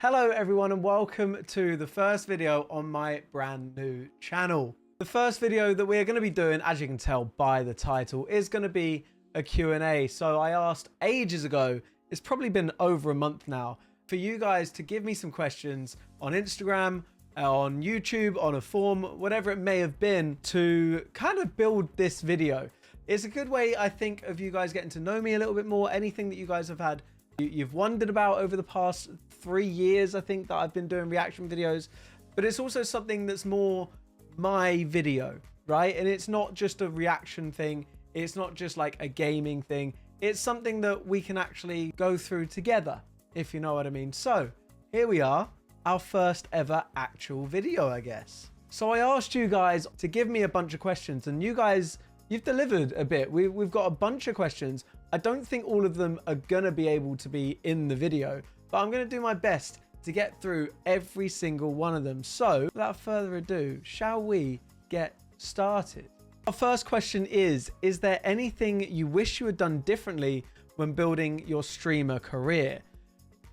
Hello everyone and welcome to the first video on my brand new channel. The first video that we're going to be doing, as you can tell by the title, is going to be a Q&A. So I asked ages ago, it's probably been over a month now, for you guys to give me some questions on Instagram, on YouTube, on a form, whatever it may have been, to kind of build this video. It's a good way, I think, of you guys getting to know me a little bit more. Anything that you guys have had, you've wondered about over the past 3 years, I think, that I've been doing reaction videos. But it's also something that's more my video, right? And it's not just a reaction thing. It's not just like a gaming thing. It's something that we can actually go through together, if you know what I mean. So here we are, our first ever actual video, I guess. So I asked you guys to give me a bunch of questions, and you guys, you've delivered a bit. We've got a bunch of questions. I don't think all of them are gonna be able to be in the video, but I'm gonna do my best to get through every single one of them. So without further ado, shall we get started? Our first question is there anything you wish you had done differently when building your streamer career?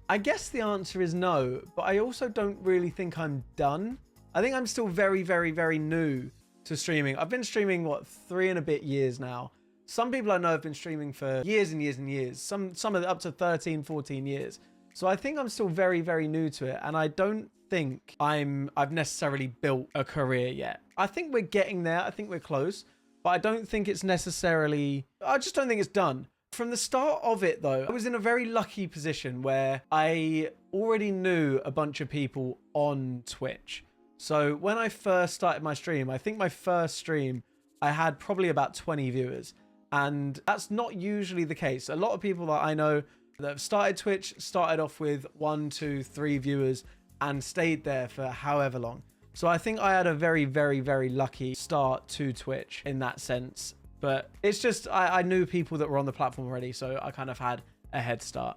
I guess the answer is no, but I also don't really think I'm done. I think I'm still very, very, very new to streaming. I've been streaming, what, 3 and a bit years now. Some people I know have been streaming for years and years and years. Some are up to 13, 14 years. So I think I'm still very, very new to it. And I don't think I've necessarily built a career yet. I think we're getting there. I think we're close, but I don't think it's necessarily, I just don't think it's done. From the start of it though, I was in a very lucky position where I already knew a bunch of people on Twitch. So when I first started my stream, I think my first stream, I had probably about 20 viewers. And that's not usually the case. A lot of people that I know that have started Twitch started off with 1, 2, 3 viewers and stayed there for however long. So I think I had a very, very, very lucky start to Twitch in that sense. But it's just, I knew people that were on the platform already, so I kind of had a head start.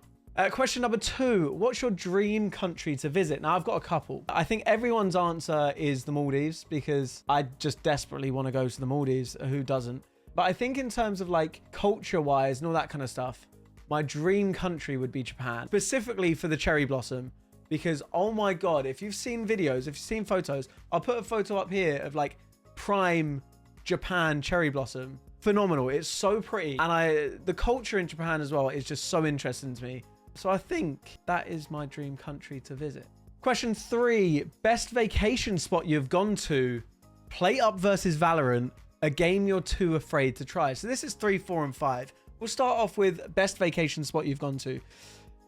Question number 2, what's your dream country to visit? Now, I've got a couple. I think everyone's answer is the Maldives, because I just desperately want to go to the Maldives. Who doesn't? But I think in terms of like culture-wise and all that kind of stuff, my dream country would be Japan, specifically for the cherry blossom. Because, oh my God, if you've seen videos, if you've seen photos, I'll put a photo up here of like prime Japan cherry blossom. Phenomenal. It's so pretty. And the culture in Japan as well is just so interesting to me. So I think that is my dream country to visit. Question 3, best vacation spot you've gone to. Play Up versus Valorant, a game you're too afraid to try. So this is 3, 4, and 5. We'll start off with best vacation spot you've gone to.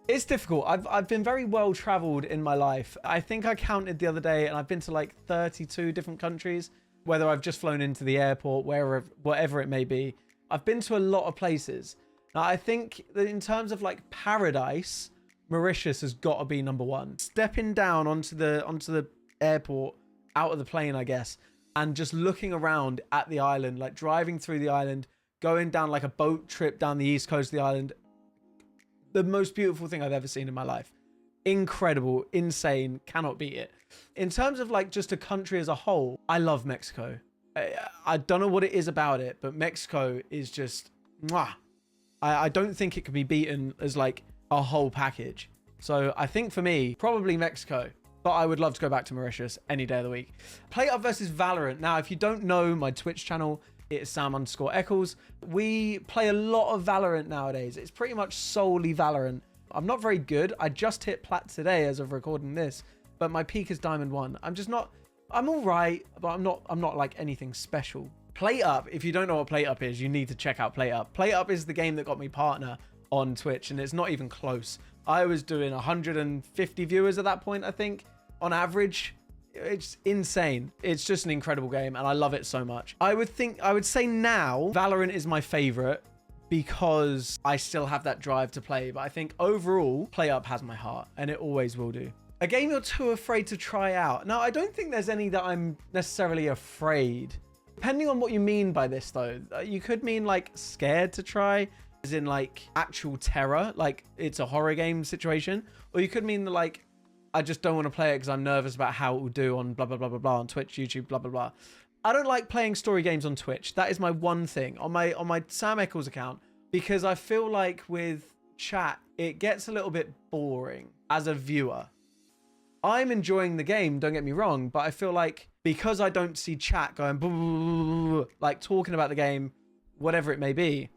It's difficult. I've been very well traveled in my life. I think I counted the other day and I've been to like 32 different countries, whether I've just flown into the airport, whatever it may be. I've been to a lot of places. Now, I think that in terms of like paradise, Mauritius has got to be number 1. Stepping down onto the airport, out of the plane, I guess, and just looking around at the island, like driving through the island, going down like a boat trip down the east coast of the island. The most beautiful thing I've ever seen in my life. Incredible, insane, cannot beat it. In terms of like just a country as a whole, I love Mexico. I don't know what it is about it, but Mexico is just mwah. I don't think it could be beaten as like a whole package. So I think for me, probably Mexico, but I would love to go back to Mauritius any day of the week. Play Up versus Valorant. Now, if you don't know my Twitch channel, it's Sam_Eklls. We play a lot of Valorant nowadays. It's pretty much solely Valorant. I'm not very good. I just hit plat today as of recording this, but my peak is Diamond 1. I'm all right, but I'm not like anything special. Play Up, if you don't know what Play Up is, you need to check out Play Up. Play Up is the game that got me partner on Twitch, and it's not even close. I was doing 150 viewers at that point, I think, on average. It's insane. It's just an incredible game, and I love it so much. I would say now Valorant is my favorite because I still have that drive to play, but I think overall Play Up has my heart, and it always will do. A game you're too afraid to try out. Now, I don't think there's any that I'm necessarily afraid. Depending on what you mean by this though, you could mean like scared to try, as in like actual terror, like it's a horror game situation, or you could mean like I just don't want to play it because I'm nervous about how it will do on blah, blah, blah, blah, blah, on Twitch, YouTube, blah, blah, blah. I don't like playing story games on Twitch. That is my one thing on my Sam Eklls account, because I feel like with chat, it gets a little bit boring as a viewer. I'm enjoying the game, don't get me wrong, but I feel like because I don't see chat going blah, blah, blah, blah, like talking about the game, whatever it may be,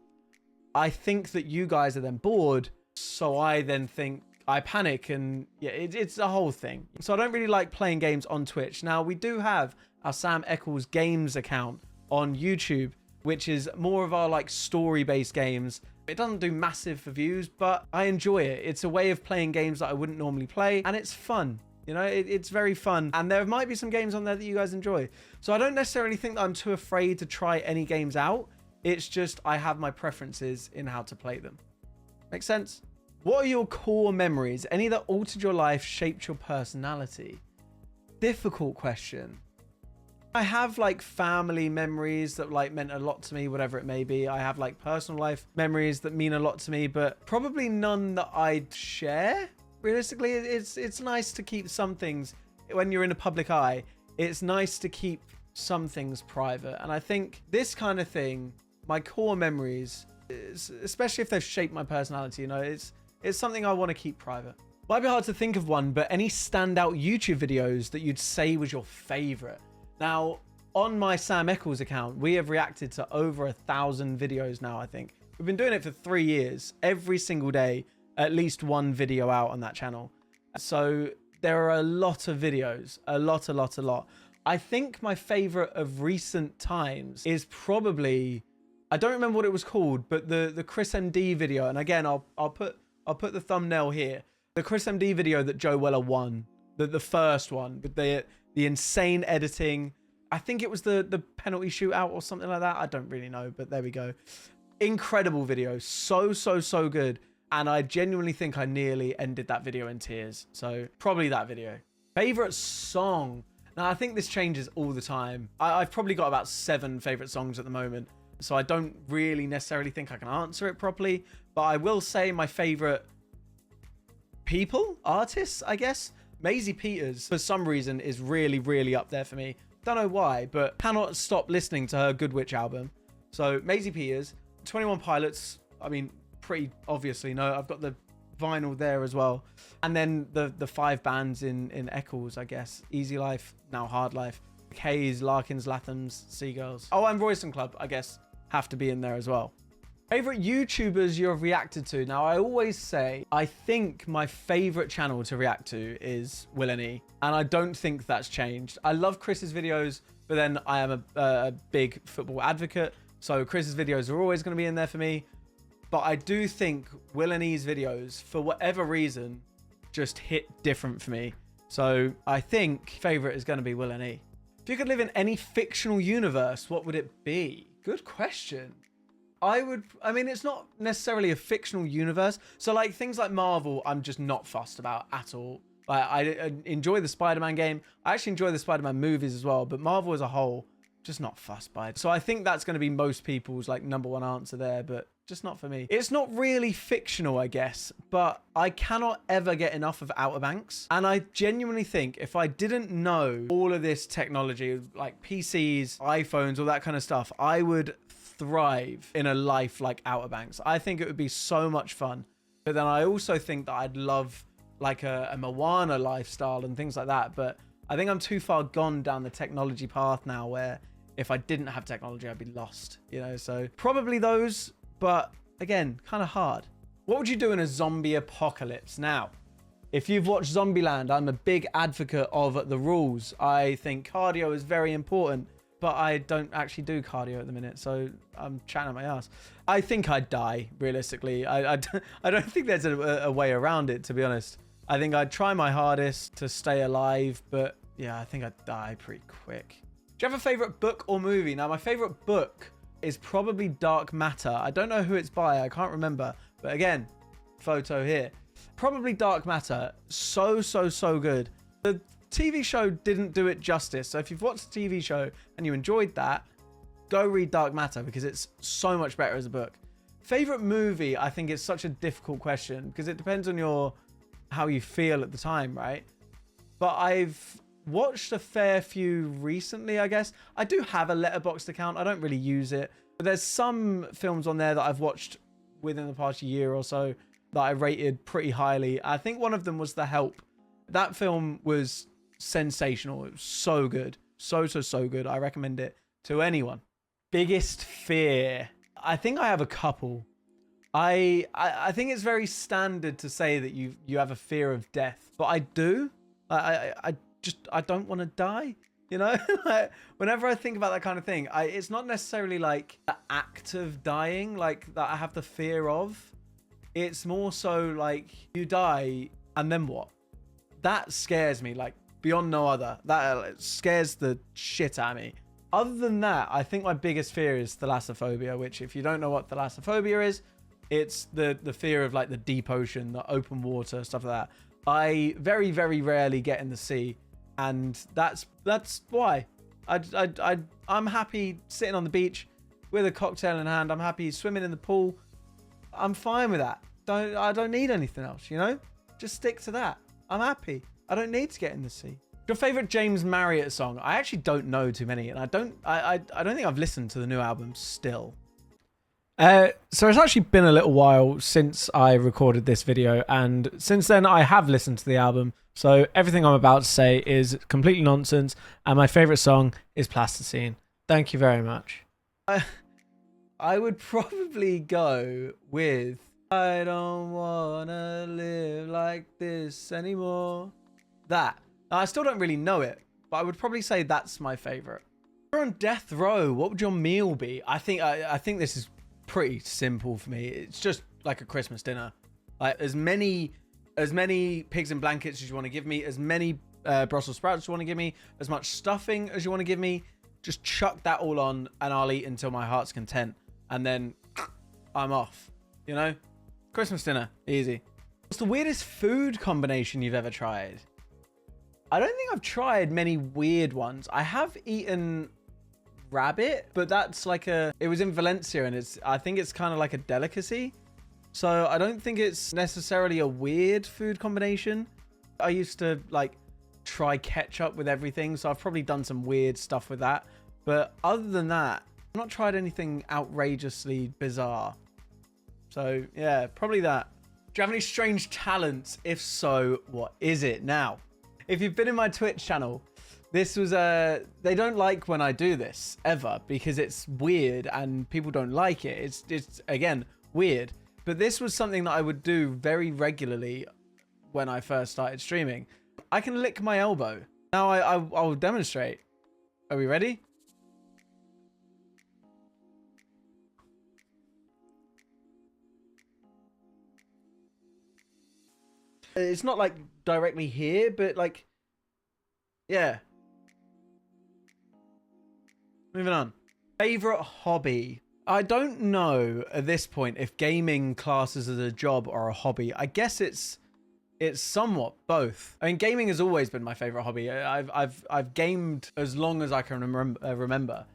I think that you guys are then bored. So I then think I panic, and yeah, it's a whole thing. So I don't really like playing games on Twitch. Now, we do have our Sam Eklls Games account on YouTube, which is more of our like story-based games. It doesn't do massive for views, but I enjoy it. It's a way of playing games that I wouldn't normally play, and it's fun. You know, it's very fun. And there might be some games on there that you guys enjoy. So I don't necessarily think that I'm too afraid to try any games out. It's just I have my preferences in how to play them. Make sense? What are your core memories? Any that altered your life, shaped your personality? Difficult question. I have like family memories that like meant a lot to me, whatever it may be. I have like personal life memories that mean a lot to me, but probably none that I'd share. Realistically, it's nice to keep some things when you're in a public eye. It's nice to keep some things private. And I think this kind of thing, my core memories, especially if they've shaped my personality, you know, it's something I want to keep private. Might be hard to think of one, but any standout YouTube videos that you'd say was your favorite? Now, on my Sam Eklls account, we have reacted to over 1,000 videos now, I think. We've been doing it for 3 years. Every single day, at least one video out on that channel. So there are a lot of videos, a lot. I think my favorite of recent times is probably, I don't remember what it was called, but the Chris MD video. And again, I'll put the thumbnail here. The Chris MD video that Joe Weller won, the first one with the insane editing. I think it was the penalty shootout or something like that. I don't really know, but there we go. Incredible video. So good. And I genuinely think I nearly ended that video in tears. So probably that video. Favorite song. Now, I think this changes all the time. I've probably got about 7 favorite songs at the moment. So I don't really necessarily think I can answer it properly. But I will say my favorite artists, I guess. Maisie Peters, for some reason, is really up there for me. Don't know why, but cannot stop listening to her Good Witch album. So Maisie Peters, 21 Pilots, I mean, pretty obviously, no, I've got the vinyl there as well. And then the 5 bands in Eklls, I guess. Easy Life, now Hard Life. K's, Larkins, Lathams, Seagulls. Oh, and Royston Club, I guess, have to be in there as well. Favorite YouTubers you've reacted to? Now, I always say, I think my favorite channel to react to is Will&E, and I don't think that's changed. I love Chris's videos, but then I am a big football advocate, so Chris's videos are always going to be in there for me. But I do think Will&E's videos, for whatever reason, just hit different for me. So I think favorite is going to be Will&E. If you could live in any fictional universe, what would it be? Good question. I mean, it's not necessarily a fictional universe. So like things like Marvel, I'm just not fussed about at all. Like I enjoy the Spider-Man game. I actually enjoy the Spider-Man movies as well, but Marvel as a whole, just not fussed by it. So I think that's going to be most people's like #1 answer there, but just not for me. It's not really fictional, I guess, but I cannot ever get enough of Outer Banks. And I genuinely think if I didn't know all of this technology, like PCs, iPhones, all that kind of stuff, I would thrive in a life like Outer Banks. I think it would be so much fun. But then I also think that I'd love like a Moana lifestyle and things like that. But I think I'm too far gone down the technology path now where if I didn't have technology, I'd be lost, you know? So probably those, but again, kind of hard. What would you do in a zombie apocalypse? Now, if you've watched Zombieland, I'm a big advocate of the rules. I think cardio is very important, but I don't actually do cardio at the minute, so I'm chatting at my ass. I think I'd die, realistically. I don't think there's a way around it, to be honest. I think I'd try my hardest to stay alive, but yeah, I think I'd die pretty quick. Do you have a favorite book or movie? Now, my favorite book is probably Dark Matter. I don't know who it's by. I can't remember. But again, photo here. Probably Dark Matter. So good. The TV show didn't do it justice. So if you've watched the TV show and you enjoyed that, go read Dark Matter because it's so much better as a book. Favorite movie, I think is such a difficult question because it depends on how you feel at the time, right? But I've watched a fair few recently, I guess. I do have a Letterboxd account. I don't really use it. But there's some films on there that I've watched within the past year or so that I rated pretty highly. I think one of them was The Help. That film was sensational. It was so good. So good. I recommend it to anyone. Biggest fear. I think I have a couple. I think it's very standard to say that you have a fear of death, but I do. I don't want to die. You know, like, whenever I think about that kind of thing, it's not necessarily like the act of dying, like that I have the fear of. It's more so like you die and then what? That scares me like beyond no other. That scares the shit out of me. Other than that, I think my biggest fear is thalassophobia, which if you don't know what thalassophobia is, it's the fear of like the deep ocean, the open water, stuff like that. I very, very rarely get in the sea. And that's why I'm happy sitting on the beach with a cocktail in hand. I'm happy swimming in the pool. I'm fine with that. I don't need anything else, you know? Just stick to that. I'm happy. I don't need to get in the sea. Your favorite James Marriott song? I actually don't know too many, and I don't think I've listened to the new album still. So it's actually been a little while since I recorded this video, and since then I have listened to the album. So everything I'm about to say is completely nonsense, and my favorite song is Plasticine. Thank you very much. I would probably go with I don't wanna live like this anymore. That. I still don't really know it, but I would probably say that's my favorite. You're on death row. What would your meal be? I think this is pretty simple for me. It's just like a Christmas dinner. Like as many pigs in blankets as you want to give me, as many Brussels sprouts you want to give me, as much stuffing as you want to give me. Just chuck that all on and I'll eat until my heart's content. And then I'm off. You know? Christmas dinner. Easy. What's the weirdest food combination you've ever tried? I don't think I've tried many weird ones. I have eaten rabbit, but that's like it was in Valencia, and I think it's kind of like a delicacy. So I don't think it's necessarily a weird food combination. I used to like try ketchup with everything, so I've probably done some weird stuff with that. But other than that, I've not tried anything outrageously bizarre. So yeah, probably that. Do you have any strange talents? If so, what is it? Now, if you've been in my Twitch channel, this was they don't like when I do this ever because it's weird and people don't like it. It's again weird. But this was something that I would do very regularly when I first started streaming. I can lick my elbow. Now I'll demonstrate. Are we ready? It's not like directly here, but like, yeah. Moving on. Favorite hobby. I don't know at this point if gaming classes as a job or a hobby. I guess it's somewhat both. I mean, gaming has always been my favorite hobby. I've gamed as long as I can remember.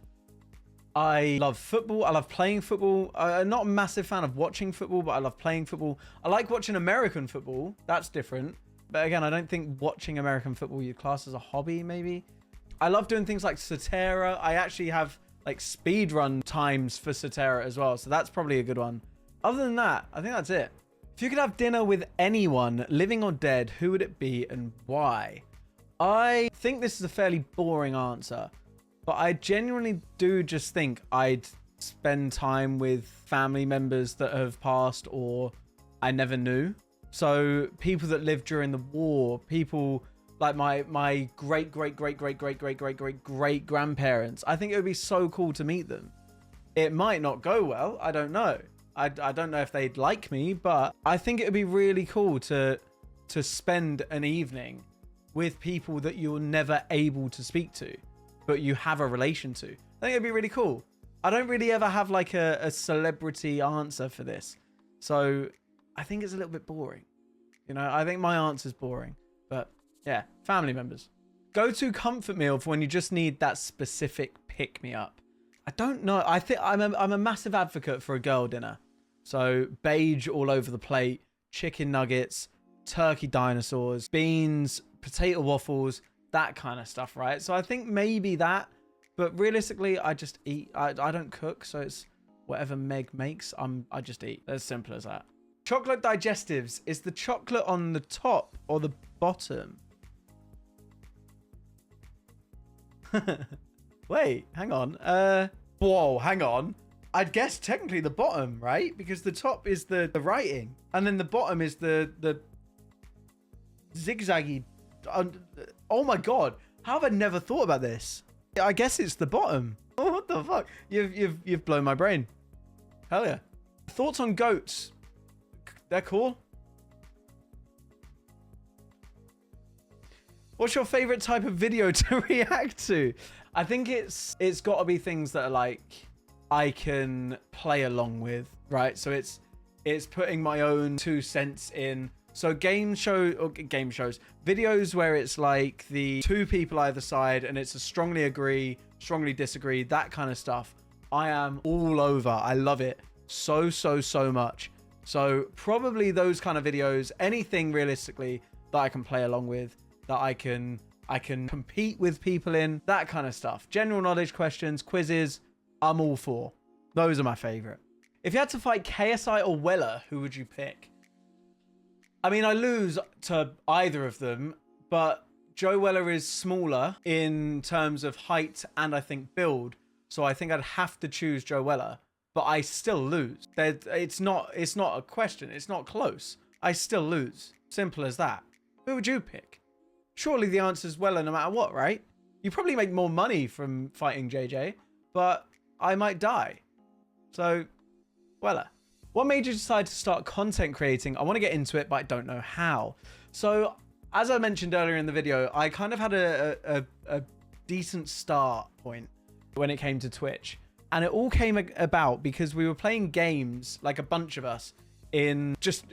I love football. I love playing football. I'm not a massive fan of watching football, but I love playing football. I like watching American football. That's different. But again, I don't think watching American football you'd class as a hobby, maybe. I love doing things like Sotera. I actually have like speedrun times for Sotera as well. So that's probably a good one. Other than that, I think that's it. If you could have dinner with anyone, living or dead, who would it be and why? I think this is a fairly boring answer, but I genuinely do just think I'd spend time with family members that have passed or I never knew. So people that lived during the war, people like my great grandparents. I think it would be so cool to meet them. It might not go well. I don't know. I don't know if they'd like me, but I think it would be really cool to spend an evening with people that you're never able to speak to, but you have a relation to. I think it'd be really cool. I don't really ever have like a celebrity answer for this. So I think it's a little bit boring. You know, I think my answer's boring, but yeah, family members. Go-to comfort meal for when you just need that specific pick-me-up. I don't know. I think I'm a massive advocate for a girl dinner. So beige all over the plate, chicken nuggets, turkey dinosaurs, beans, potato waffles, that kind of stuff, right? So I think maybe that, but realistically, I just eat. I don't cook, so it's whatever Meg makes, I just eat. As simple as that. Chocolate digestives. Is the chocolate on the top or the bottom? Wait, hang on. Whoa, hang on. I'd guess technically the bottom, right? Because the top is the writing. And then the bottom is the zigzaggy. Oh my God. How have I never thought about this? I guess it's the bottom. Oh, what the fuck? You've blown my brain. Hell yeah. Thoughts on goats? They're cool. What's your favorite type of video to react to? I think it's got to be things that are like I can play along with, right? So it's putting my own 2 cents in. So videos where it's like the 2 people either side and it's a strongly agree, strongly disagree, that kind of stuff. I am all over. I love it so much. So probably those kind of videos, anything realistically that I can play along with, that I can compete with people in, that kind of stuff. General knowledge questions, quizzes, I'm all for. Those are my favorite. If you had to fight KSI or Weller, who would you pick? I mean, I lose to either of them, but Joe Weller is smaller in terms of height and I think build. So I think I'd have to choose Joe Weller, but I still lose. It's not a question. It's not close. I still lose. Simple as that. Who would you pick? Surely the answer is Weller no matter what, right? You probably make more money from fighting JJ, but I might die. So, Weller. What made you decide to start content creating? I want to get into it, but I don't know how. So, as I mentioned earlier in the video, I kind of had a decent start point when it came to Twitch. And it all came about because we were playing games, like a bunch of us, in just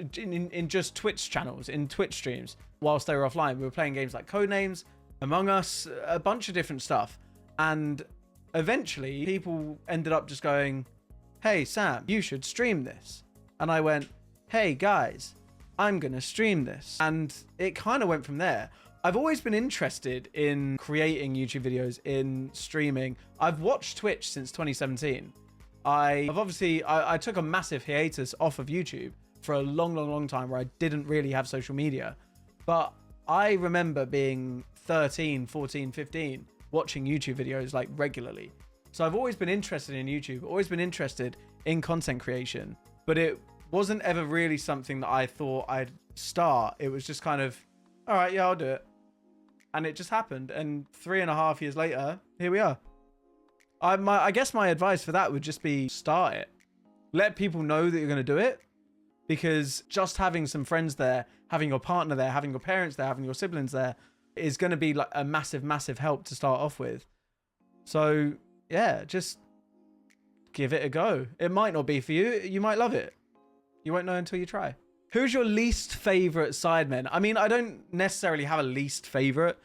Twitch channels, in Twitch streams, whilst they were offline. We were playing games like Codenames, Among Us, a bunch of different stuff. And eventually, people ended up just going, hey, Sam, you should stream this. And I went, hey, guys, I'm going to stream this. And it kind of went from there. I've always been interested in creating YouTube videos, in streaming. I've watched Twitch since 2017. I took a massive hiatus off of YouTube for a long time where I didn't really have social media. But I remember being 13, 14, 15, watching YouTube videos like regularly. So I've always been interested in YouTube, always been interested in content creation, but it wasn't ever really something that I thought I'd start. It was just kind of, all right, yeah, I'll do it. And it just happened. And 3.5 years later, here we are. I guess my advice for that would just be start it. Let people know that you're going to do it, because just having some friends there, having your partner there, having your parents there, having your siblings there is going to be like a massive help to start off with. So yeah, just give it a go. It might not be for you. You might love it. You won't know until you try. Who's your least favorite sidemen? I mean, I don't necessarily have a least favorite.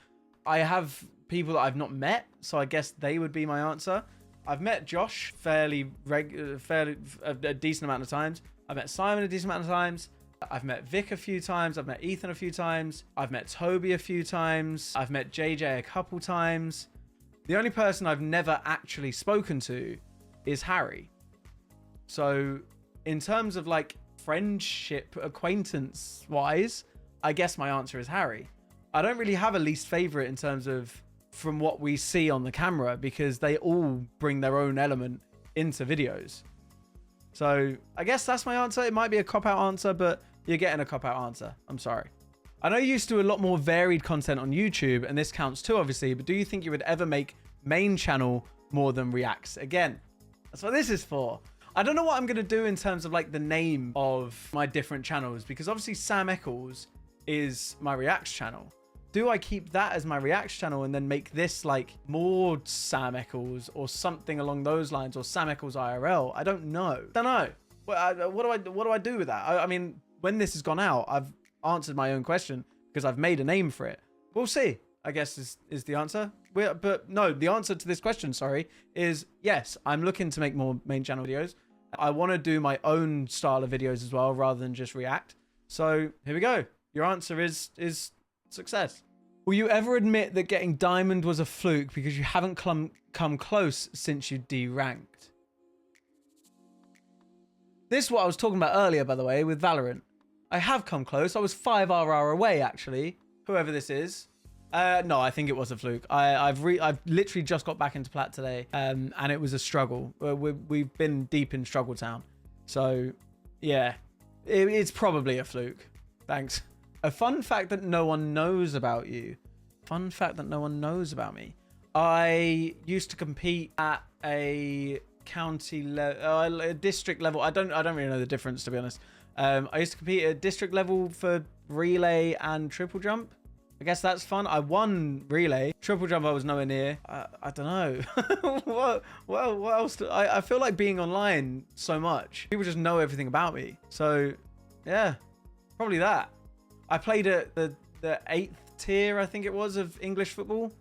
I have people that I've not met, so I guess they would be my answer. I've met Josh fairly a decent amount of times. I've met Simon a decent amount of times. I've met Vic a few times. I've met Ethan a few times. I've met Toby a few times. I've met JJ a couple times. The only person I've never actually spoken to is Harry. So in terms of like friendship, acquaintance wise, I guess my answer is Harry. I don't really have a least favorite in terms of from what we see on the camera, because they all bring their own element into videos. So I guess that's my answer. It might be a cop-out answer, but you're getting a cop-out answer. I'm sorry. I know you used to do a lot more varied content on YouTube, and this counts too, obviously, but do you think you would ever make main channel more than reacts? Again, that's what this is for. I don't know what I'm going to do in terms of like the name of my different channels, because obviously Sam Eklls is my reacts channel. Do I keep that as my reacts channel and then make this like more Sam Eklls or something along those lines, or Sam Eklls IRL? I don't know. What do I do with that? I mean, when this has gone out, I've answered my own question because I've made a name for it. We'll see, I guess is the answer. But no, the answer to this question, sorry, is yes, I'm looking to make more main channel videos. I want to do my own style of videos as well, rather than just react. So here we go. Your answer is success. Will you ever admit that getting diamond was a fluke because you haven't come close since you deranked? This is what I was talking about earlier, by the way, with Valerant. I have come close. I was 5 RR away, actually. Whoever this is. No, I think it was a fluke. I've literally just got back into Plat today, and it was a struggle. We've been deep in struggle town, so yeah, it's probably a fluke. Thanks. A fun fact that no one knows about you. Fun fact that no one knows about me. I used to compete at a county level, a district level. I don't really know the difference, to be honest. I used to compete at district level for relay and triple jump. I guess that's fun. I won relay. Triple jump I was nowhere near. I don't know. what else? I feel like being online so much. People just know everything about me. So yeah, probably that. I played at the 8th tier, I think it was, of English football.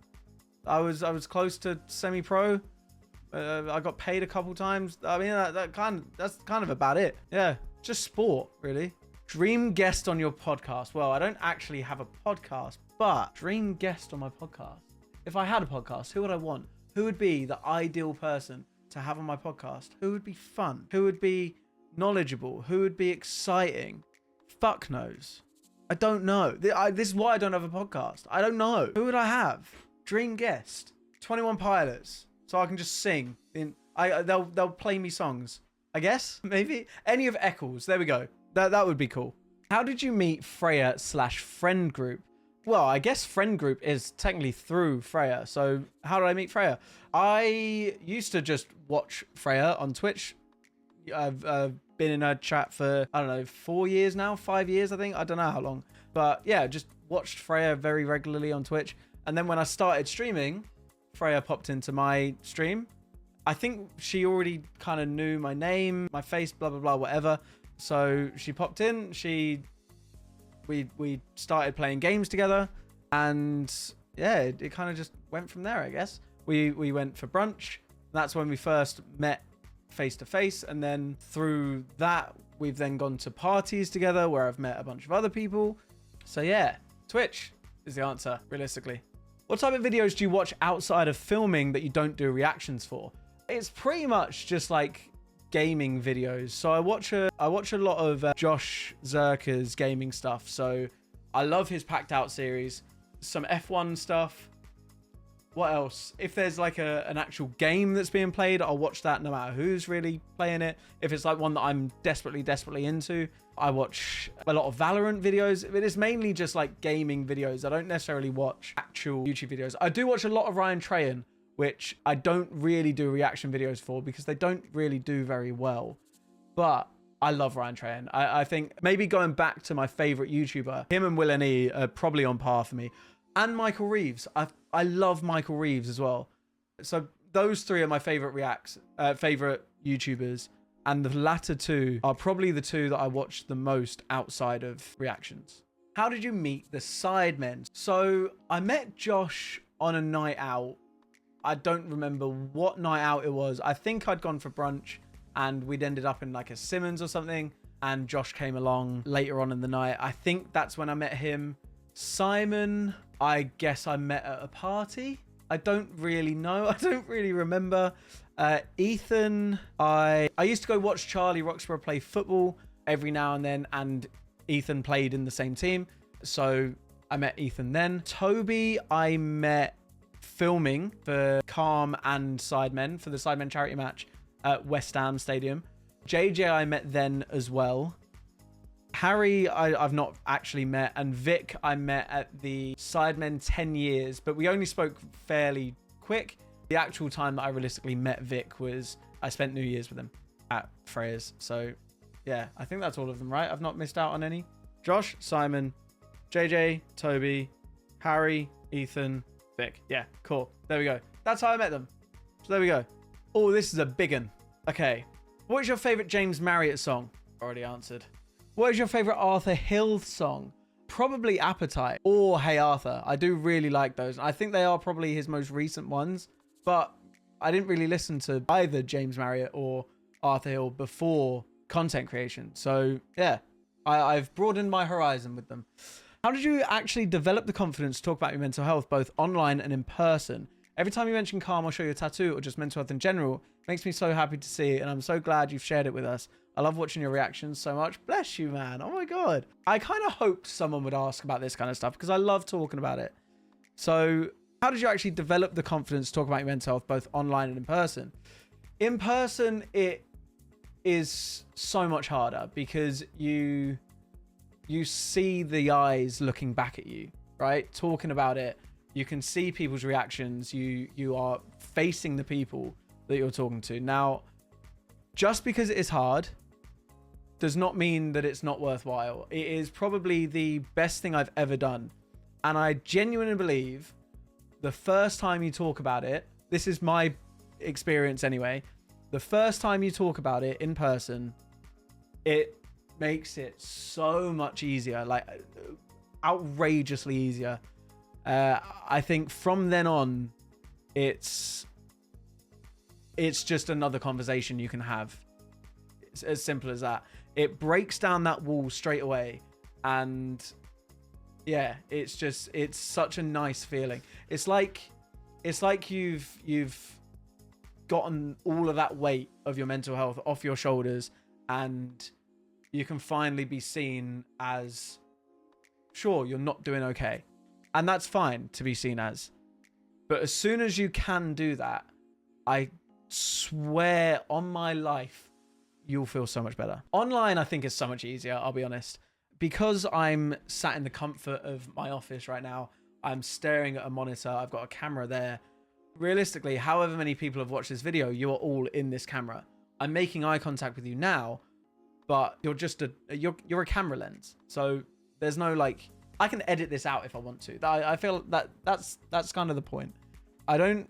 I was close to semi-pro. I got paid a couple times. I mean, that's kind of about it. Yeah, just sport, really. Dream guest on your podcast. Well, I don't actually have a podcast, but dream guest on my podcast. If I had a podcast, who would I want? Who would be the ideal person to have on my podcast? Who would be fun? Who would be knowledgeable? Who would be exciting? Fuck knows. I don't know. This is why I don't have a podcast. I don't know. Who would I have? Dream guest. 21 Pilots. So I can just sing. They'll play me songs. I guess? Maybe? Any of Eklls. There we go. That would be cool. How did you meet Freya/friend group? Well, I guess friend group is technically through Freya. So how did I meet Freya? I used to just watch Freya on Twitch. I've been in her chat for, I don't know, 4 years now, 5 years, I think. I don't know how long. But yeah, just watched Freya very regularly on Twitch. And then when I started streaming, Freya popped into my stream. I think she already kind of knew my name, my face, blah, blah, blah, whatever. So she popped in. We started playing games together. And yeah, it kind of just went from there, I guess. We went for brunch. That's when we first met face to face, and then through that we've then gone to parties together where I've met a bunch of other people. So yeah, Twitch is the answer, realistically. What type of videos do you watch outside of filming that you don't do reactions for? It's pretty much just like gaming videos. So I watch a lot of Josh Zerka's gaming stuff. So I love his Packed Out series, some F1 stuff. What else? If there's like an actual game that's being played, I'll watch that no matter who's really playing it. If it's like one that I'm desperately into, I watch a lot of Valerant videos. It is mainly just like gaming videos. I don't necessarily watch actual YouTube videos. I do watch a lot of Ryan Trahan, which I don't really do reaction videos for because they don't really do very well. But I love Ryan Trahan. I think maybe going back to my favorite YouTuber, him and Will and E are probably on par for me. And Michael Reeves. I love Michael Reeves as well. So those three are my favorite favorite YouTubers. And the latter two are probably the two that I watch the most outside of reactions. How did you meet the sidemen? So I met Josh on a night out. I don't remember what night out it was. I think I'd gone for brunch and we'd ended up in like a Simmons or something. And Josh came along later on in the night. I think that's when I met him. Simon, I guess I met at a party. I don't really know. I don't really remember. Ethan, I used to go watch Charlie Roxburgh play football every now and then, and Ethan played in the same team. So I met Ethan then. Toby, I met filming for Calm and Sidemen for the Sidemen charity match at West Ham Stadium. JJ, I met then as well. Harry, I've not actually met, and Vic, I met at the Sidemen 10 years, but we only spoke fairly quick. The actual time that I realistically met Vic was I spent New Year's with him at Freya's. So yeah, I think that's all of them, right? I've not missed out on any. Josh, Simon, JJ, Toby, Harry, Ethan, Vic. Yeah, cool. There we go. That's how I met them. So there we go. Oh, this is a big one. Okay. What is your favorite James Marriott song? Already answered. What is your favorite Arthur Hill song? Probably Appetite or Hey Arthur. I do really like those. I think they are probably his most recent ones, but I didn't really listen to either James Marriott or Arthur Hill before content creation. So yeah, I've broadened my horizon with them. How did you actually develop the confidence to talk about your mental health, both online and in person? Every time you mention Calm or show your tattoo or just mental health in general, it makes me so happy to see it, and I'm so glad you've shared it with us. I love watching your reactions so much. Bless you, man. Oh my God. I kind of hoped someone would ask about this kind of stuff because I love talking about it. So how did you actually develop the confidence to talk about your mental health, both online and in person? In person, it is so much harder because you see the eyes looking back at you, right? Talking about it, you can see people's reactions. You are facing the people that you're talking to. Now, just because it is hard does not mean that it's not worthwhile. It is probably the best thing I've ever done. And I genuinely believe the first time you talk about it, this is my experience anyway, the first time you talk about it in person, it makes it so much easier, like outrageously easier. I think from then on, it's just another conversation you can have. It's as simple as that. It breaks down that wall straight away. And yeah, it's such a nice feeling. It's like you've gotten all of that weight of your mental health off your shoulders, and you can finally be seen as, sure, you're not doing okay. And that's fine to be seen as. But as soon as you can do that, I swear on my life, you'll feel so much better. Online, I think, is so much easier, I'll be honest. Because I'm sat in the comfort of my office right now, I'm staring at a monitor, I've got a camera there. Realistically, however many people have watched this video, you are all in this camera. I'm making eye contact with you now, but you're just you're a camera lens. So there's no, like, I can edit this out if I want to. I feel that's kind of the point. I don't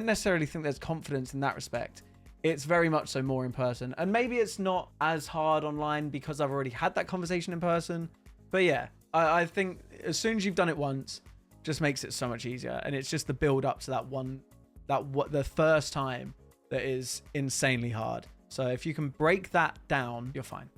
necessarily think there's confidence in that respect. It's very much so more in person. And maybe it's not as hard online because I've already had that conversation in person. But yeah, I think as soon as you've done it once, just makes it so much easier. And it's just the build up to the first time that is insanely hard. So if you can break that down, you're fine.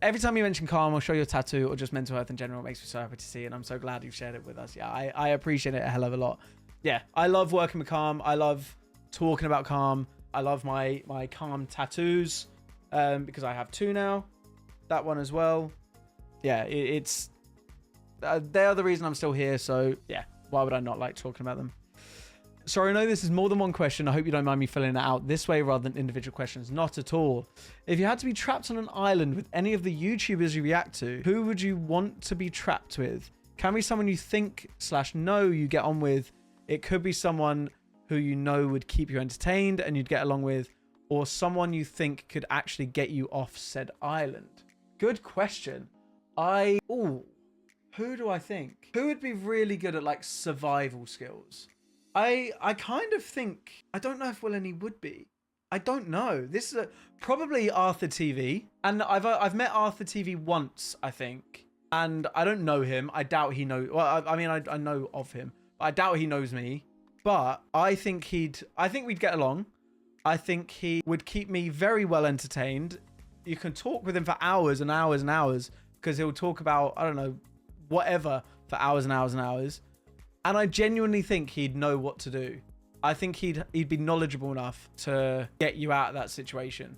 Every time you mention Calm or show your tattoo or just mental health in general, it makes me so happy to see. And I'm so glad you've shared it with us. Yeah, I appreciate it a hell of a lot. Yeah, I love working with Calm. I love talking about Calm. I love my Calm tattoos because I have 2 now. That one as well. Yeah, they are the reason I'm still here. So yeah, why would I not like talking about them? Sorry, I know this is more than one question. I hope you don't mind me filling it out this way rather than individual questions. Not at all. If you had to be trapped on an island with any of the YouTubers you react to, who would you want to be trapped with? Can be someone you think/know you get on with. It could be someone who you know would keep you entertained and you'd get along with, or someone you think could actually get you off said island. Good question. Who do I think? Who would be really good at like survival skills? I kind of think, I don't know if Willany would be. I don't know. This is probably Arthur TV. And I've met Arthur TV once, I think. And I don't know him. I doubt he knows. Well, I mean, I know of him, but I doubt he knows me. But I think we'd get along. I think he would keep me very well entertained. You can talk with him for hours and hours and hours because he'll talk about, I don't know, whatever for hours and hours and hours. And I genuinely think he'd know what to do. I think he'd be knowledgeable enough to get you out of that situation.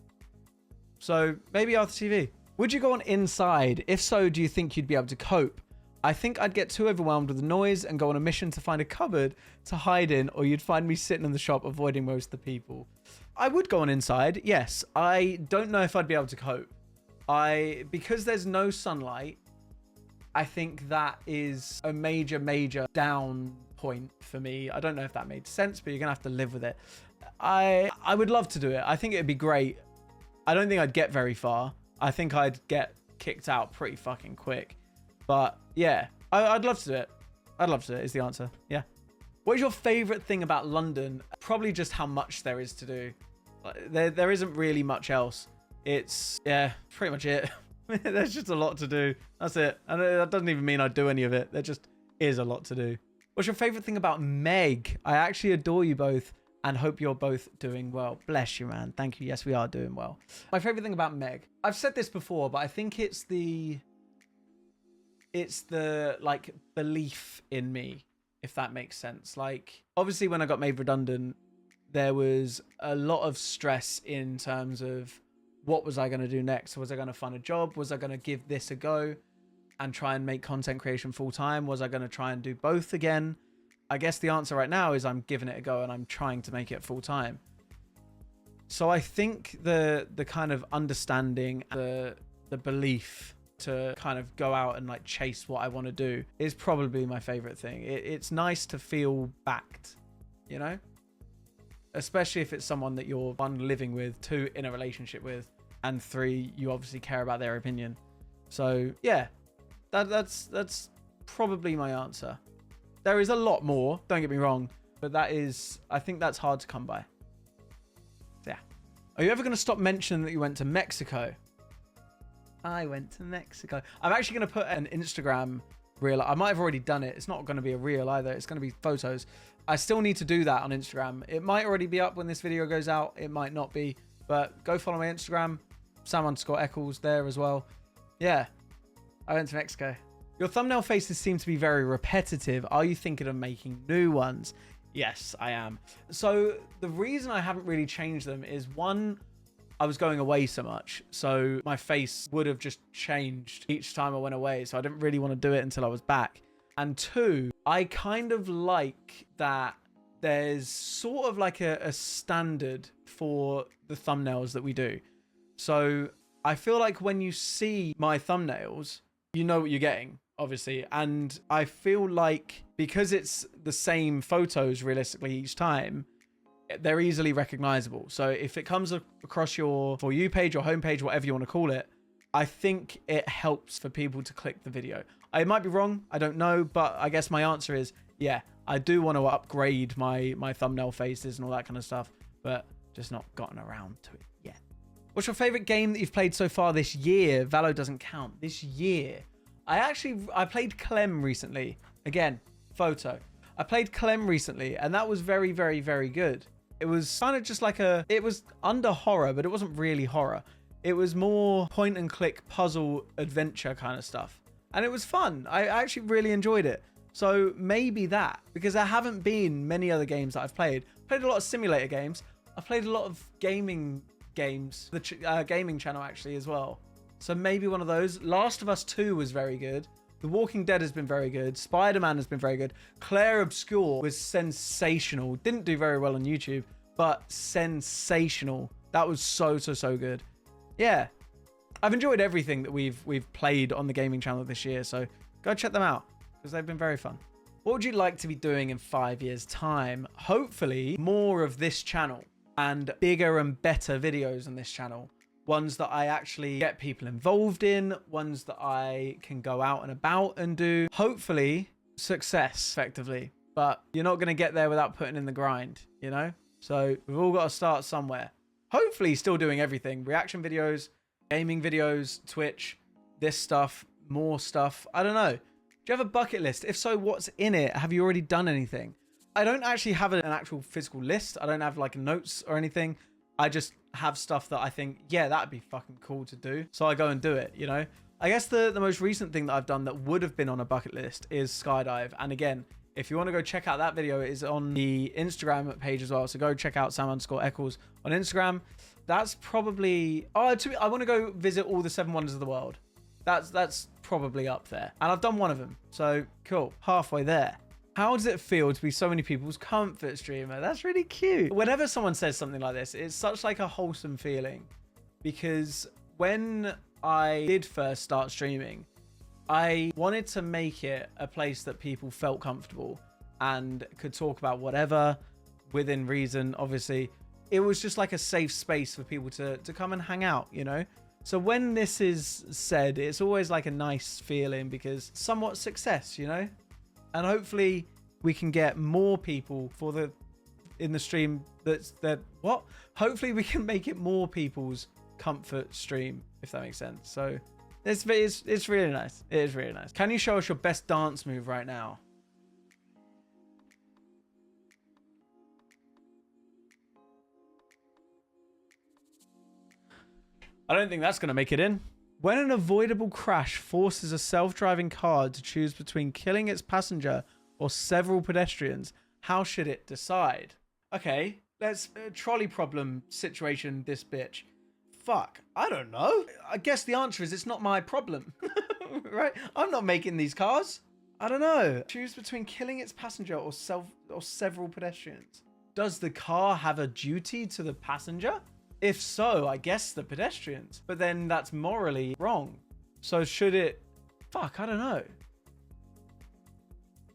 So maybe Arthur TV. Would you go on Inside? If so, do you think you'd be able to cope? I think I'd get too overwhelmed with the noise and go on a mission to find a cupboard to hide in, or you'd find me sitting in the shop avoiding most of the people. I would go on Inside, yes. I don't know if I'd be able to cope. Because there's no sunlight, I think that is a major down point for me. I don't know if that made sense, but you're gonna have to live with it. I would love to do it. I think it'd be great. I don't think I'd get very far. I think I'd get kicked out pretty fucking quick. But yeah, I'd love to do it. I'd love to do it is the answer. Yeah. What is your favorite thing about London? Probably just how much there is to do. There isn't really much else. It's, yeah, pretty much it. There's just a lot to do. That's it. And that doesn't even mean I do any of it. There just is a lot to do. What's your favorite thing about Meg? I actually adore you both and hope you're both doing well. Bless you, man. Thank you. Yes, we are doing well. My favorite thing about Meg. I've said this before, but I think it's the like belief in me, if that makes sense. Like, obviously when I got made redundant, there was a lot of stress in terms of what was I going to do next? Was I going to find a job? Was I going to give this a go? and try and make content creation full time? Was I going to try and do both again? I guess the answer right now is I'm giving it a go and I'm trying to make it full time. So I think the kind of understanding, the belief to kind of go out and like chase what I want to do is probably my favorite thing. It's nice to feel backed, you know, especially if it's someone that you're, one, living with, two, in a relationship with, and three, you obviously care about their opinion. So yeah, that's probably my answer. There is a lot more, don't get me wrong, but that is, I think that's hard to come by. Yeah. Are you ever going to stop mentioning that you went to Mexico? I went to Mexico. I'm actually going to put an Instagram reel. I might have already done it. It's not going to be a reel either. It's going to be photos. I still need to do that on Instagram. It might already be up when this video goes out. It might not be, but go follow my Instagram, Sam_Eklls there as well. Yeah, I went to Mexico. Your thumbnail faces seem to be very repetitive. Are you thinking of making new ones? Yes, I am. So the reason I haven't really changed them is, one, I was going away so much, so my face would have just changed each time I went away, so I didn't really want to do it until I was back. And two, I kind of like that there's sort of like a standard for the thumbnails that we do. So I feel like when you see my thumbnails, you know what you're getting, obviously. And I feel like because it's the same photos realistically each time, they're easily recognizable. So if it comes across your For You page or homepage, whatever you want to call it, I think it helps for people to click the video. I might be wrong, I don't know, but I guess my answer is, yeah, I do want to upgrade my thumbnail faces and all that kind of stuff, but just not gotten around to it yet. What's your favorite game that you've played so far this year? Valo doesn't count. This year. I played Clem recently. Again, photo. I played Clem recently, and that was very, very, very good. It was kind of just like it was under horror, but it wasn't really horror. It was more point and click puzzle adventure kind of stuff. And it was fun. I actually really enjoyed it. So maybe that, because there haven't been many other games that I've played. Played a lot of simulator games. I've played a lot of gaming games, the gaming channel actually as well. So maybe one of those. Last of Us 2 was very good. The Walking Dead has been very good. Spider-Man has been very good. Claire Obscure was sensational. Didn't do very well on YouTube, but sensational. That was so good. Yeah. I've enjoyed everything that we've played on the gaming channel this year, so go check them out because they've been very fun. What would you like to be doing in 5 years' time? Hopefully more of this channel and bigger and better videos on this channel. Ones that I actually get people involved in, ones that I can go out and about and do. Hopefully success, effectively. But you're not going to get there without putting in the grind, you know? So we've all got to start somewhere. Hopefully still doing everything. Reaction videos, gaming videos, Twitch, this stuff, more stuff. I don't know. Do you have a bucket list? If so, what's in it? Have you already done anything? I don't actually have an actual physical list. I don't have like notes or anything. I just have stuff that I think, yeah, that'd be fucking cool to do. So I go and do it, you know? I guess the most recent thing that I've done that would have been on a bucket list is skydive. And again, if you want to go check out that video, it is on the Instagram page as well. So go check out Sam_Eklls on Instagram. That's probably, I want to go visit all the 7 wonders of the world. That's probably up there. And I've done one of them. So cool, halfway there. How does it feel to be so many people's comfort streamer? That's really cute. Whenever someone says something like this, it's such like a wholesome feeling, because when I did first start streaming, I wanted to make it a place that people felt comfortable and could talk about whatever within reason. Obviously, it was just like a safe space for people to come and hang out, you know? So when this is said, it's always like a nice feeling because somewhat success, you know? And hopefully we can get more people in the stream hopefully we can make it more people's comfort stream, if that makes sense. So it's really nice. It is really nice. Can you show us your best dance move right now? I don't think that's going to make it in. When an avoidable crash forces a self-driving car to choose between killing its passenger or several pedestrians, how should it decide? Okay, let's trolley problem situation this bitch. Fuck, I don't know. I guess the answer is it's not my problem. Right? I'm not making these cars. I don't know. Choose between killing its passenger or several pedestrians. Does the car have a duty to the passenger? If so, I guess the pedestrians. But then that's morally wrong. So should it... Fuck, I don't know.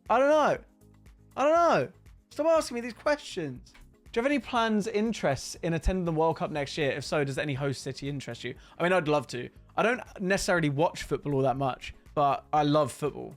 I don't know. I don't know. Stop asking me these questions. Do you have any plans, interests in attending the World Cup next year? If so, does any host city interest you? I mean, I'd love to. I don't necessarily watch football all that much, but I love football.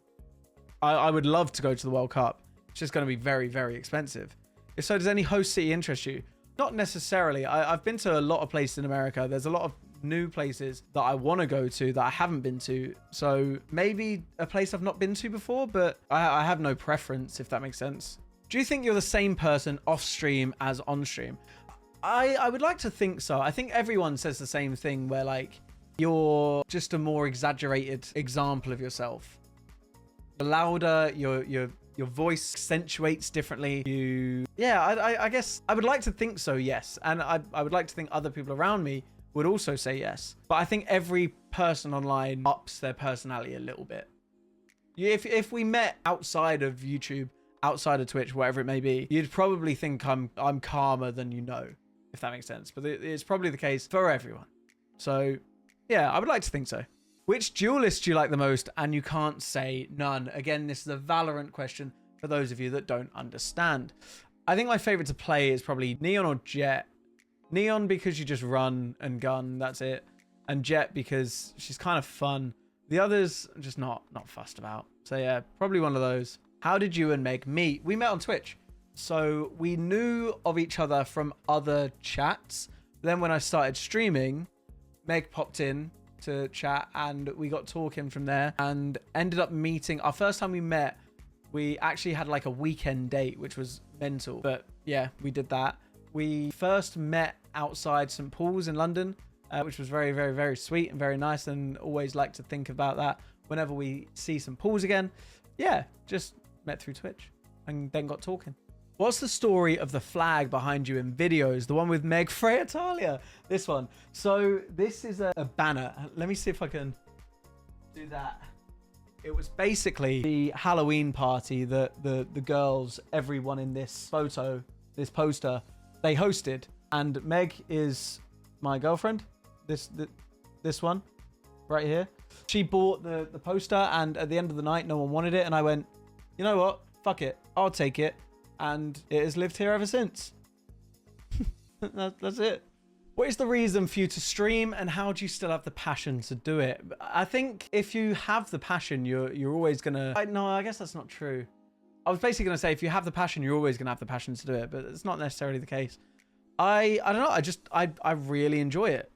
I would love to go to the World Cup. It's just going to be very, very expensive. If so, does any host city interest you? Not necessarily. I've been to a lot of places in America. There's a lot of new places that I want to go to that I haven't been to. So maybe a place I've not been to before, but I have no preference, if that makes sense. Do you think you're the same person off stream as on stream? I would like to think so. I think everyone says the same thing where like you're just a more exaggerated example of yourself. The louder your voice accentuates differently. I guess I would like to think so, yes. And I would like to think other people around me would also say yes. But I think every person online ups their personality a little bit. If we met outside of YouTube, outside of Twitch, whatever it may be, you'd probably think I'm calmer than you know, if that makes sense. But it's probably the case for everyone. So yeah, I would like to think so. Which duelist do you like the most? And you can't say none. Again, this is a Valerant question for those of you that don't understand. I think my favorite to play is probably Neon or Jet. Neon because you just run and gun, that's it. And Jet because she's kind of fun. The others, I'm just not fussed about. So yeah, probably one of those. How did you and Meg meet? We met on Twitch. So we knew of each other from other chats. Then when I started streaming, Meg popped in to chat and we got talking from there and ended up meeting. Our first time we met, we actually had like a weekend date, which was mental. But yeah, we did that. We first met outside St. Paul's in London, which was very, very, very sweet and very nice, and always like to think about that whenever we see St. Paul's again. Yeah, just met through Twitch and then got talking. What's the story of the flag behind you in videos? The one with Meg Freya Talia. This one. So this is a banner. Let me see if I can do that. It was basically the Halloween party that the girls, everyone in this photo, this poster, they hosted. And Meg is my girlfriend. This one right here. She bought the poster, and at the end of the night, no one wanted it. And I went, you know what? Fuck it. I'll take it. And it has lived here ever since. That's it. What is the reason for you to stream, and how do you still have the passion to do it? I think if you have the passion, you're always gonna... No, I guess that's not true. I was basically gonna say if you have the passion, you're always gonna have the passion to do it, but it's not necessarily the case. I don't know. I really enjoy it.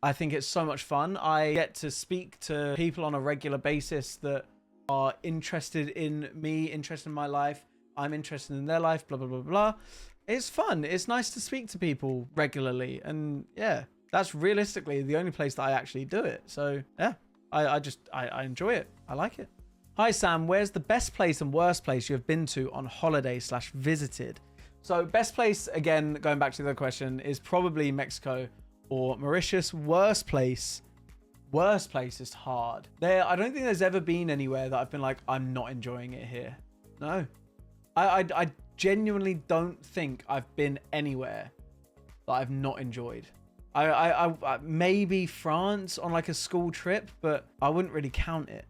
I think it's so much fun. I get to speak to people on a regular basis that are interested in me, interested in my life. I'm interested in their life, blah, blah, blah, blah. It's fun. It's nice to speak to people regularly. And yeah, that's realistically the only place that I actually do it. So yeah, I enjoy it. I like it. Hi, Sam. Where's the best place and worst place you have been to on holiday / visited? So best place, again, going back to the question, is probably Mexico or Mauritius. Worst place is hard. I don't think there's ever been anywhere that I've been like, I'm not enjoying it here. No. I genuinely don't think I've been anywhere that I've not enjoyed. I maybe France on like a school trip, but I wouldn't really count it.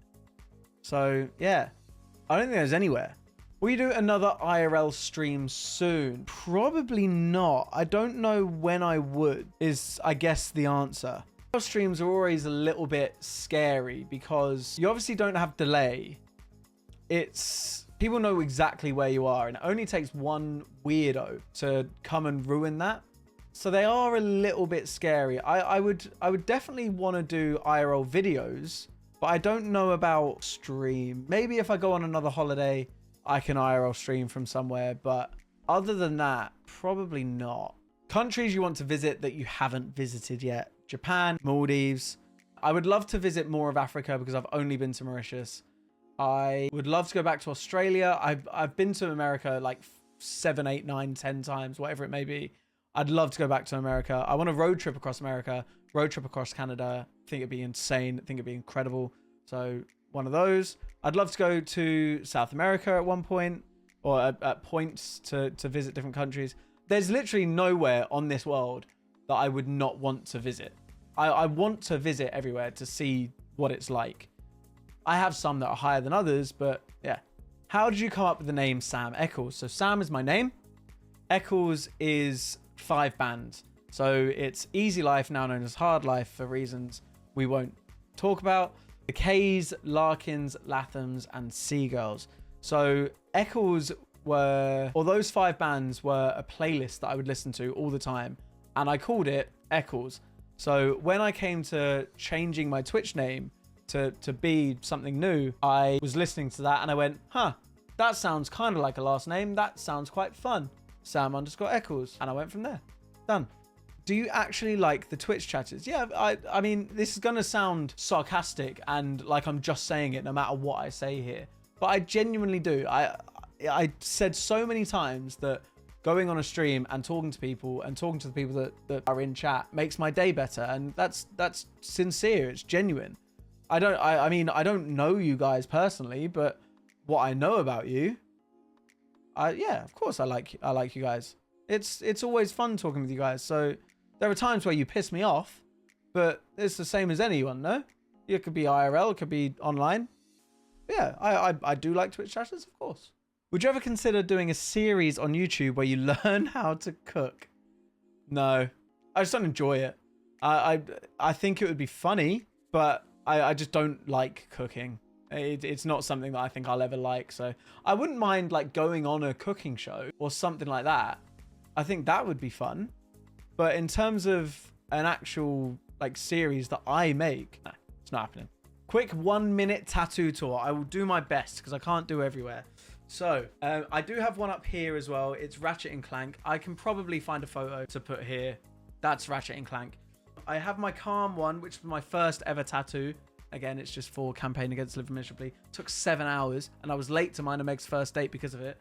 So yeah, I don't think there's anywhere. Will you do another IRL stream soon? Probably not. I don't know when I would, is I guess the answer. Streams are always a little bit scary because you obviously don't have delay. People know exactly where you are, and it only takes one weirdo to come and ruin that. So they are a little bit scary. I would definitely want to do IRL videos, but I don't know about stream. Maybe if I go on another holiday, I can IRL stream from somewhere, but other than that, probably not. Countries you want to visit that you haven't visited yet. Japan, Maldives. I would love to visit more of Africa because I've only been to Mauritius. I would love to go back to Australia. I've been to America like 7, 8, 9, 10 times, whatever it may be. I'd love to go back to America. I want a road trip across America, road trip across Canada. I think it'd be insane. I think it'd be incredible. So one of those. I'd love to go to South America at one point, or at points to visit different countries. There's literally nowhere on this world that I would not want to visit. I want to visit everywhere to see what it's like. I have some that are higher than others, but yeah. How did you come up with the name Sam Eklls? So Sam is my name. Eklls is 5 bands. So it's Easy Life, now known as Hard Life for reasons we won't talk about. The K's, Larkins, Lathams, and Seagulls. So Eklls those 5 bands were a playlist that I would listen to all the time, and I called it Eklls. So when I came to changing my Twitch name to be something new, I was listening to that and I went, huh, that sounds kind of like a last name. That sounds quite fun. Sam_Eklls. And I went from there. Done. Do you actually like the Twitch chatters? Yeah, I mean, this is going to sound sarcastic and like I'm just saying it no matter what I say here. But I genuinely do. I said so many times that going on a stream and talking to people and talking to the people that are in chat makes my day better. And that's sincere. It's genuine. I mean, I don't know you guys personally, but what I know about you, yeah, of course I like you guys. It's always fun talking with you guys. So there are times where you piss me off, but it's the same as anyone, no? It could be IRL, it could be online. But yeah, I do like Twitch chatters, of course. Would you ever consider doing a series on YouTube where you learn how to cook? No, I just don't enjoy it. I think it would be funny, but I just don't like cooking. It's not something that I think I'll ever like. So I wouldn't mind like going on a cooking show or something like that. I think that would be fun. But in terms of an actual like series that I make, nah, it's not happening. Quick 1-minute tattoo tour. I will do my best because I can't do everywhere. So I do have one up here as well. It's Ratchet and Clank. I can probably find a photo to put here. That's Ratchet and Clank. I have my Calm one, which was my first ever tattoo. Again, it's just for Campaign Against Living Miserably. Took 7 hours, and I was late to mine and Meg's first date because of it.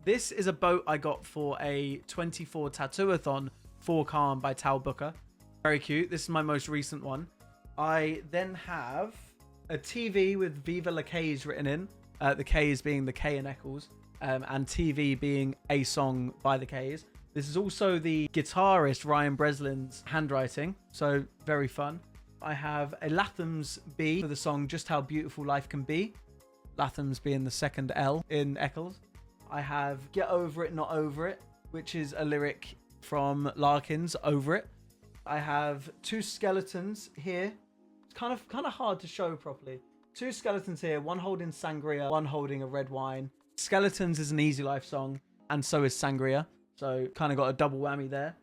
This is a boat I got for a 24 tattoo-a-thon for Calm by Tal Booker. Very cute. This is my most recent one. I then have a TV with Viva La K's written in. The K's being the K in Eklls, and TV being a song by the K's. This is also the guitarist Ryan Breslin's handwriting, so very fun. I have a Lathams B for the song Just How Beautiful Life Can Be. Lathams being the second L in Eklls. I have Get Over It, Not Over It, which is a lyric from Larkins, Over It. I have 2 skeletons here. It's kind of hard to show properly. 2 skeletons here, one holding sangria, one holding a red wine. Skeletons is an Easy Life song, and so is sangria. So kind of got a double whammy there.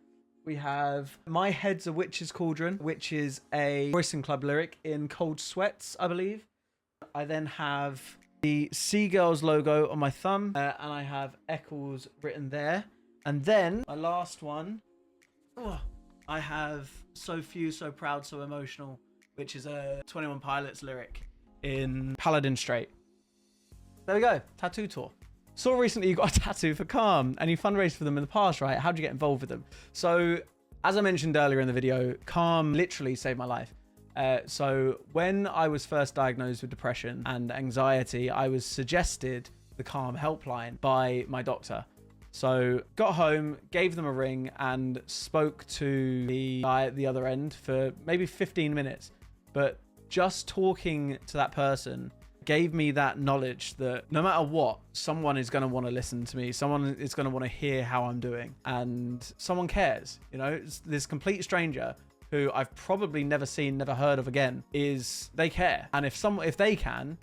We have My Head's a Witch's Cauldron, which is a Royston Club lyric in Cold Sweats, I believe. I then have the Seagulls logo on my thumb, and I have Eklls written there. And then my last one, I have So Few, So Proud, So Emotional, which is a 21 Pilots lyric in Paladin Strait. There we go, tattoo tour. Saw recently you got a tattoo for Calm and you fundraised for them in the past, right? How'd you get involved with them? So as I mentioned earlier in the video, Calm literally saved my life. So when I was first diagnosed with depression and anxiety, I was suggested the Calm helpline by my doctor. So got home, gave them a ring and spoke to the guy at the other end for maybe 15 minutes. But just talking to that person gave me that knowledge that no matter what, someone is going to want to listen to me. Someone is going to want to hear how I'm doing, and someone cares. You know, it's this complete stranger who I've probably never seen, never heard of again, they care. And if they can,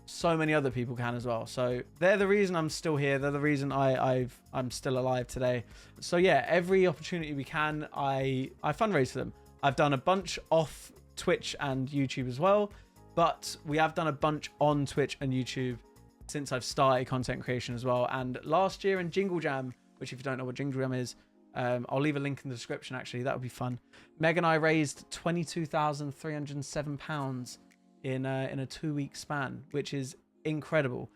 so many other people can as well. So they're the reason I'm still here. They're the reason I'm still alive today. So yeah, every opportunity we can, I fundraise for them. I've done a bunch off Twitch and YouTube as well, but we have done a bunch on Twitch and YouTube since I've started content creation as well. And last year in Jingle Jam, which if you don't know what Jingle Jam is, I'll leave a link in the description actually, that would be fun. Meg and I raised £22,307 in a 2-week span, which is incredible.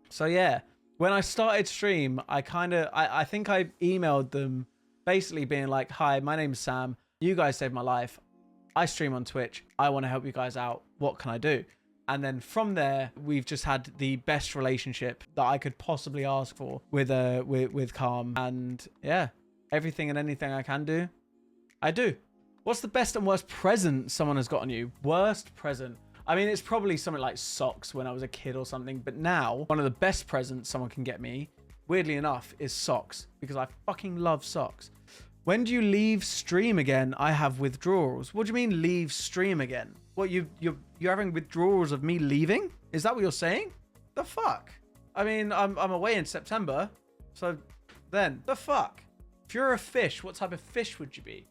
So yeah, when I started stream, I think I emailed them basically being like, hi, my name's Sam. You guys saved my life. I stream on Twitch. I want to help you guys out. What can I do? And then from there, we've just had the best relationship that I could possibly ask for with Calm. And yeah, everything and anything I can do, I do. What's the best and worst present someone has gotten you? Worst present. I mean, it's probably something like socks when I was a kid or something. But now, one of the best presents someone can get me, weirdly enough, is socks. Because I fucking love socks. When do you leave stream again? I have withdrawals. What do you mean leave stream again? What, you're having withdrawals of me leaving? Is that what you're saying? The fuck? I mean, I'm away in September. So then, the fuck? If you're a fish, what type of fish would you be?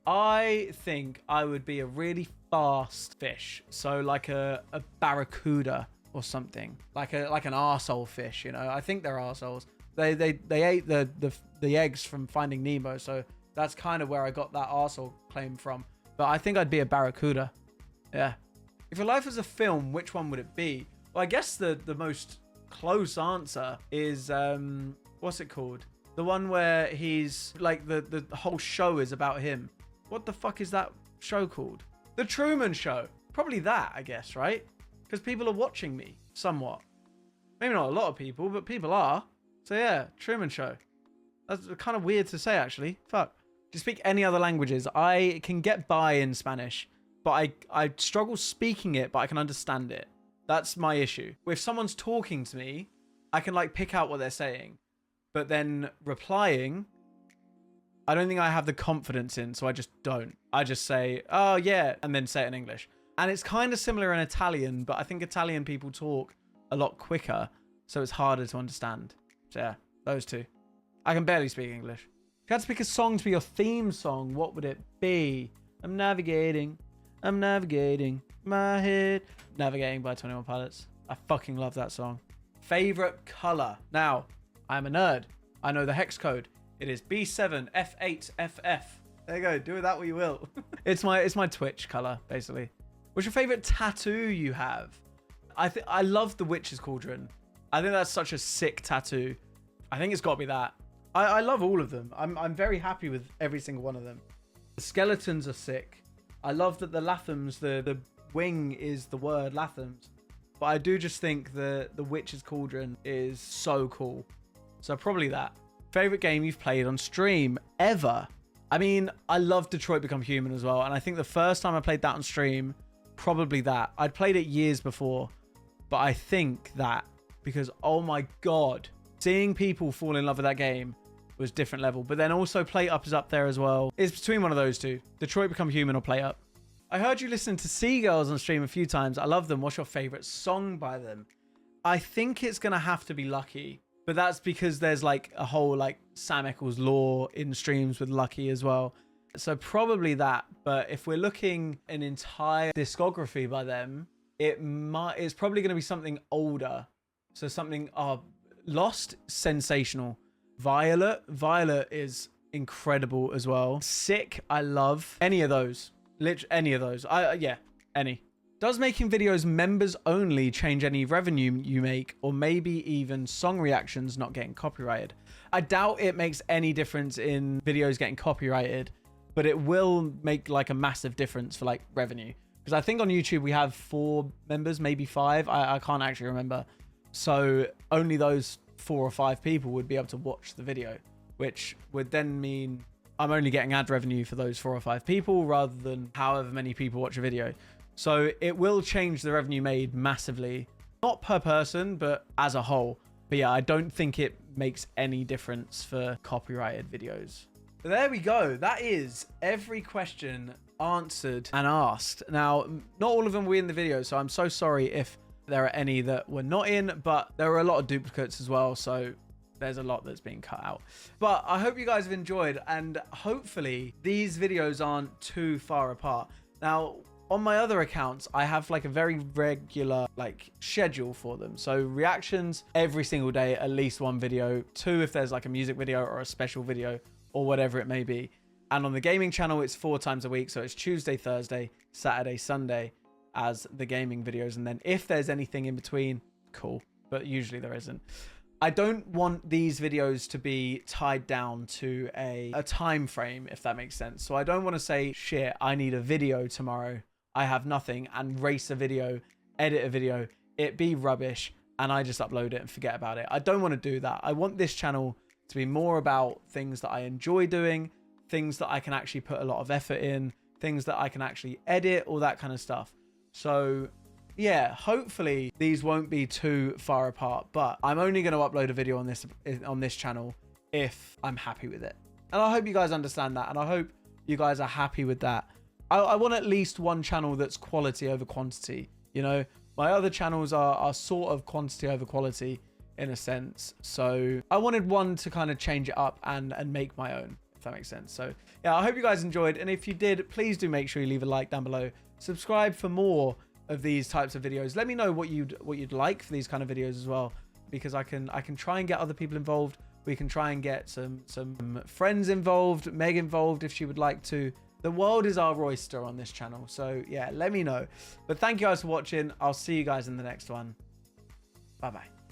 I think I would be a really fast fish. So like a barracuda or something. Like an arsehole fish, you know? I think they're arseholes. They ate the eggs from Finding Nemo, so that's kind of where I got that arsehole claim from. But I think I'd be a barracuda. Yeah. If your life was a film, which one would it be? Well, I guess the most close answer is, what's it called? The one where he's, like, the whole show is about him. What the fuck is that show called? The Truman Show. Probably that, I guess, right? Because people are watching me, somewhat. Maybe not a lot of people, but people are. So yeah, Truman Show. That's kind of weird to say, actually. Fuck. Do you speak any other languages? I can get by in Spanish, but I struggle speaking it, but I can understand it. That's my issue. If someone's talking to me, I can like pick out what they're saying, but then replying, I don't think I have the confidence in, so I just don't. I just say, oh yeah, and then say it in English. And it's kind of similar in Italian, but I think Italian people talk a lot quicker, so it's harder to understand. So yeah, those two. I can barely speak English. If you had to pick a song to be your theme song, what would it be? I'm navigating my head. Navigating by 21 Pilots. I fucking love that song. Favorite color. Now, I'm a nerd. I know the hex code. It is B7F8FF. There you go. Do with that what you will. It's my Twitch color, basically. What's your favorite tattoo you have? I love the Witch's Cauldron. I think that's such a sick tattoo. I think it's got to be that. I love all of them. I'm very happy with every single one of them. The skeletons are sick. I love that the Lathams, the wing is the word Lathams. But I do just think the Witch's Cauldron is so cool. So probably that. Favorite game you've played on stream ever? I mean, I love Detroit Become Human as well. And I think the first time I played that on stream, probably that. I'd played it years before. But I think that because, oh my God, seeing people fall in love with that game was different level. But then also Play Up is up there as well. It's between one of those two. Detroit Become Human or Play Up. I heard you listen to Seagulls on stream a few times. I love them. What's your favorite song by them? I think it's going to have to be Lucky. But that's because there's like a whole like Sam Eklls lore in streams with Lucky as well. So probably that. But if we're looking an entire discography by them, it's probably going to be something older. So something Lost, sensational. Violet is incredible as well. Sick, I love any of those. Literally any of those. Yeah, any. Does making videos members only change any revenue you make, or maybe even song reactions not getting copyrighted? I doubt it makes any difference in videos getting copyrighted, but it will make like a massive difference for like revenue. Because I think on YouTube we have 4 members, maybe 5. I can't actually remember. So only those 4 or 5 people would be able to watch the video, which would then mean I'm only getting ad revenue for those 4 or 5 people rather than however many people watch a video. So it will change the revenue made massively, not per person, but as a whole. But yeah, I don't think it makes any difference for copyrighted videos. But there we go. That is every question answered and asked. Now, not all of them were in the video, so I'm so sorry if there are any that were not in, but there were a lot of duplicates as well. So there's a lot that's being cut out. But I hope you guys have enjoyed, and hopefully these videos aren't too far apart. Now, on my other accounts, I have like a very regular like schedule for them. So reactions every single day, at least 1 video, 2 if there's like a music video or a special video or whatever it may be. And on the gaming channel, it's 4 times a week. So it's Tuesday, Thursday, Saturday, Sunday as the gaming videos. And then if there's anything in between, cool. But usually there isn't. I don't want these videos to be tied down to a time frame, if that makes sense. So I don't want to say, shit, I need a video tomorrow. I have nothing, and race a video edit a video, it be rubbish, and I just upload it and forget about it. I don't want to do that. I want this channel to be more about things that I enjoy doing, things that I can actually put a lot of effort in, things that I can actually edit, all that kind of stuff. So yeah, hopefully these won't be too far apart, but I'm only going to upload a video on this channel if I'm happy with it. And I hope you guys understand that, and I hope you guys are happy with that. I want at least one channel that's quality over quantity. You know, my other channels are sort of quantity over quality in a sense. So I wanted one to kind of change it up and make my own, if that makes sense. So yeah, I hope you guys enjoyed. And if you did, please do make sure you leave a like down below. Subscribe for more of these types of videos. Let me know what you'd like for these kind of videos as well, because I can try and get other people involved. We can try and get some friends involved, Meg involved if she would like to. The world is our oyster on this channel. So yeah, let me know. But thank you guys for watching. I'll see you guys in the next one. Bye bye.